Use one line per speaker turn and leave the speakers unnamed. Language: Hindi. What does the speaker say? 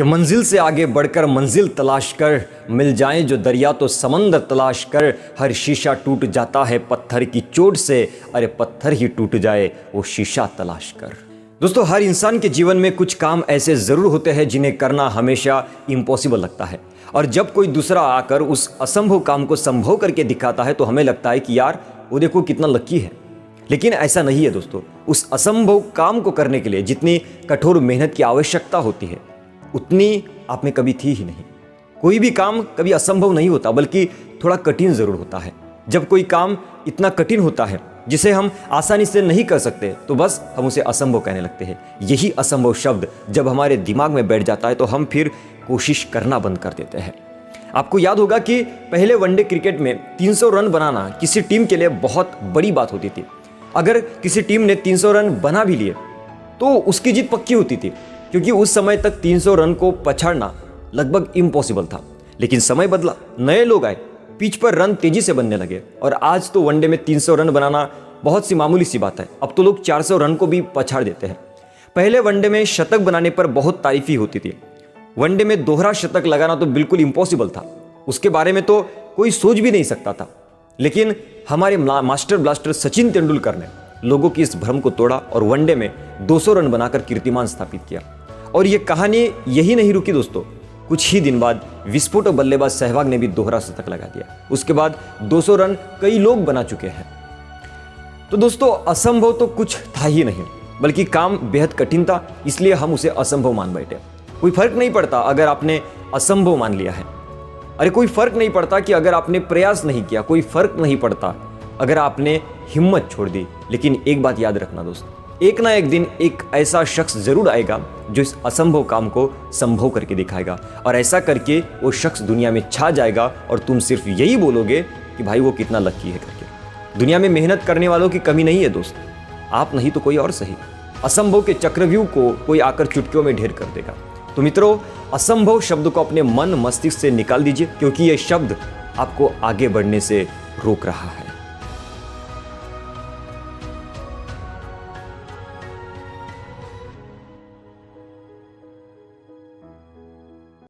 कि मंजिल से आगे बढ़कर मंजिल तलाश कर, मिल जाए जो दरिया तो समंदर तलाश कर। हर शीशा टूट जाता है पत्थर की चोट से, अरे पत्थर ही टूट जाए वो शीशा तलाश कर। दोस्तों, हर इंसान के जीवन में कुछ काम ऐसे ज़रूर होते हैं जिन्हें करना हमेशा इम्पॉसिबल लगता है, और जब कोई दूसरा आकर उस असंभव काम को संभव करके दिखाता है तो हमें लगता है कि यार वो देखो कितना लकी है। लेकिन ऐसा नहीं है दोस्तों। उस असंभव काम को करने के लिए जितनी कठोर मेहनत की आवश्यकता होती है उतनी आप में कभी थी ही नहीं। कोई भी काम कभी असंभव नहीं होता, बल्कि थोड़ा कठिन ज़रूर होता है। जब कोई काम इतना कठिन होता है जिसे हम आसानी से नहीं कर सकते तो बस हम उसे असंभव कहने लगते हैं। यही असंभव शब्द जब हमारे दिमाग में बैठ जाता है तो हम फिर कोशिश करना बंद कर देते हैं। आपको याद होगा कि पहले वनडे क्रिकेट में 300 रन बनाना किसी टीम के लिए बहुत बड़ी बात होती थी। अगर किसी टीम ने 300 रन बना भी लिए तो उसकी जीत पक्की होती थी, क्योंकि उस समय तक 300 रन को पछाड़ना लगभग इम्पॉसिबल था। लेकिन समय बदला, नए लोग आए, पिच पर रन तेजी से बनने लगे और आज तो वनडे में 300 रन बनाना बहुत सी मामूली सी बात है। अब तो लोग 400 रन को भी पछाड़ देते हैं। पहले वनडे में शतक बनाने पर बहुत तारीफी होती थी। वनडे में दोहरा शतक लगाना तो बिल्कुल इम्पॉसिबल था, उसके बारे में तो कोई सोच भी नहीं सकता था। लेकिन हमारे मास्टर ब्लास्टर सचिन तेंदुलकर ने लोगों की इस भ्रम को तोड़ा और वनडे में 200 रन बनाकर कीर्तिमान स्थापित किया। और ये कहानी यही नहीं रुकी दोस्तों, कुछ ही दिन बाद विस्फोटक बल्लेबाज सहवाग ने भी दोहरा शतक लगा दिया। उसके बाद 200 रन कई लोग बना चुके हैं। तो दोस्तों, असंभव तो कुछ था ही नहीं, बल्कि काम बेहद कठिन था, इसलिए हम उसे असंभव मान बैठे। कोई फर्क नहीं पड़ता अगर आपने असंभव मान लिया है। अरे कोई फर्क नहीं पड़ता कि अगर आपने प्रयास नहीं किया, कोई फर्क नहीं पड़ता अगर आपने हिम्मत छोड़ दी। लेकिन एक बात याद रखना दोस्तों, एक ना एक दिन एक ऐसा शख्स जरूर आएगा जो इस असंभव काम को संभव करके दिखाएगा, और ऐसा करके वो शख्स दुनिया में छा जाएगा और तुम सिर्फ यही बोलोगे कि भाई वो कितना लकी है करके। दुनिया में मेहनत करने वालों की कमी नहीं है दोस्त, आप नहीं तो कोई और सही। असंभव के चक्रव्यूह को कोई आकर चुटकियों में ढेर कर देगा। तो मित्रों, असंभव शब्द को अपने मन मस्तिष्क से निकाल दीजिए, क्योंकि ये शब्द आपको आगे बढ़ने से रोक रहा है।